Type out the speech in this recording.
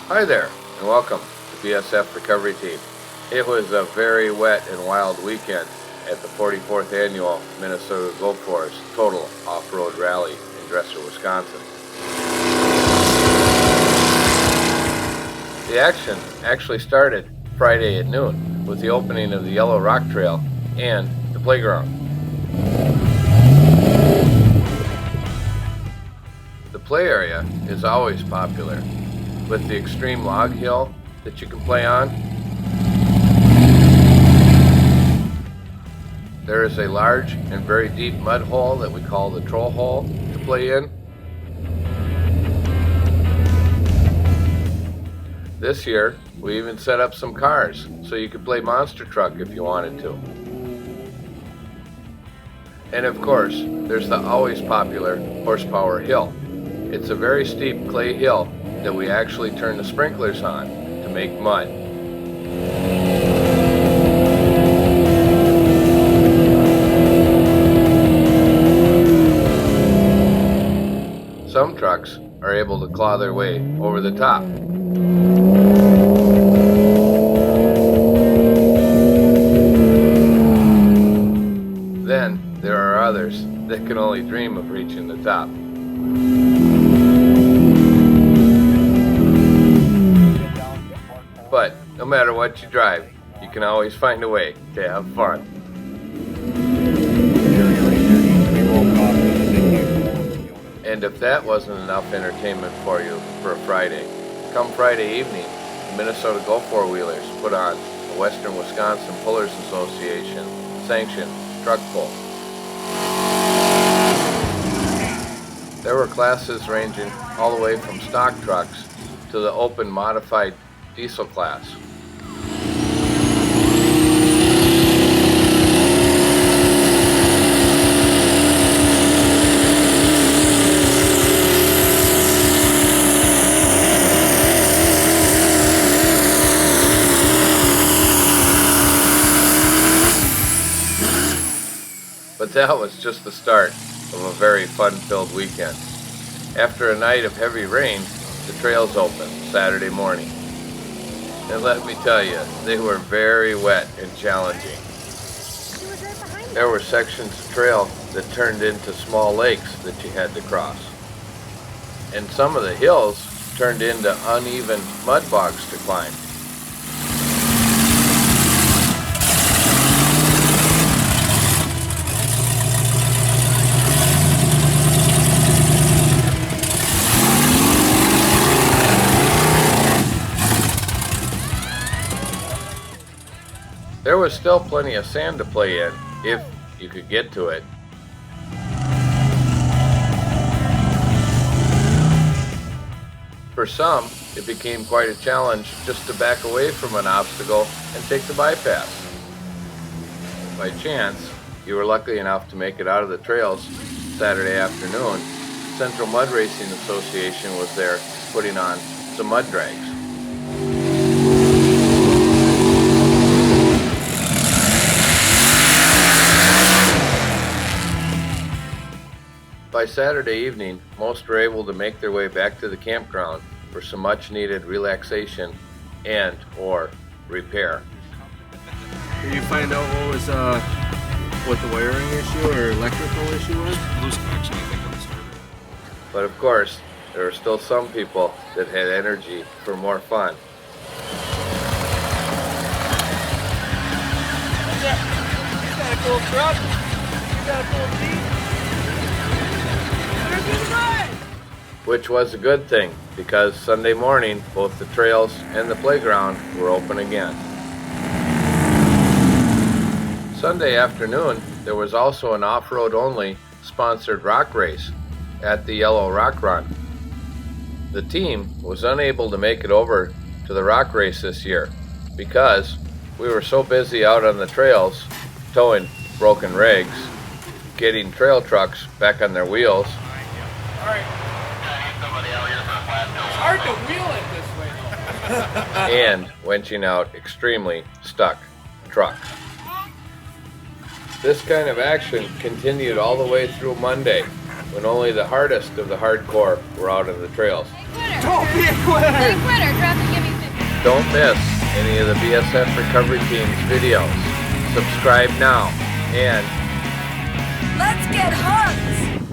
Hi there, and welcome to BSF Recovery Team. It was a very wet and wild weekend at the 44th Annual Minnesota Go Forest Total Off-Road Rally in Dresser, Wisconsin. The action actually started Friday at noon with the opening of the Yellow Rock Trail and the playground. The play area is always popular, with the extreme log hill that you can play on. There is a large and very deep mud hole that we call the troll hole to play in. This year, we even set up some cars so you could play monster truck if you wanted to. And of course, there's the always popular horsepower hill. It's a very steep clay hill that we actually turn the sprinklers on to make mud. Some trucks are able to claw their way over the top. Then there are others that can only dream of reaching the top. But no matter what you drive, you can always find a way to have fun. And if that wasn't enough entertainment for you for a Friday, come Friday evening, the Minnesota Go Four-Wheelers put on a Western Wisconsin Pullers Association sanctioned truck pull. There were classes ranging all the way from stock trucks to the open modified diesel class. But that was just the start of a very fun-filled weekend. After a night of heavy rain, the trails opened Saturday morning. And let me tell you, they were very wet and challenging. There were sections of trail that turned into small lakes that you had to cross. And some of the hills turned into uneven mud bogs to climb. There was still plenty of sand to play in, if you could get to it. For some, it became quite a challenge just to back away from an obstacle and take the bypass. By chance, you were lucky enough to make it out of the trails Saturday afternoon. Central Mud Racing Association was there putting on some mud drags. By Saturday evening, most were able to make their way back to the campground for some much-needed relaxation and or repair. Did you find out what the wiring issue or electrical issue was? Loose connection, I think, on the starter. But of course, there were still some people that had energy for more fun. You got a cool truck. You got a cool Jeep. Which was a good thing, because Sunday morning, both the trails and the playground were open again. Sunday afternoon, there was also an off-road only sponsored rock race at the Yellow Rock Run. The team was unable to make it over to the rock race this year because we were so busy out on the trails towing broken rigs, getting trail trucks back on their wheels. All right. It's hard to wheel it this way though. And winching out extremely stuck trucks. This kind of action continued all the way through Monday, when only the hardest of the hardcore were out on the trails. Don't be a quitter! Be a quitter. Drop and give me 50. Don't miss any of the BSF recovery team's videos. Subscribe now and Let's get hugs!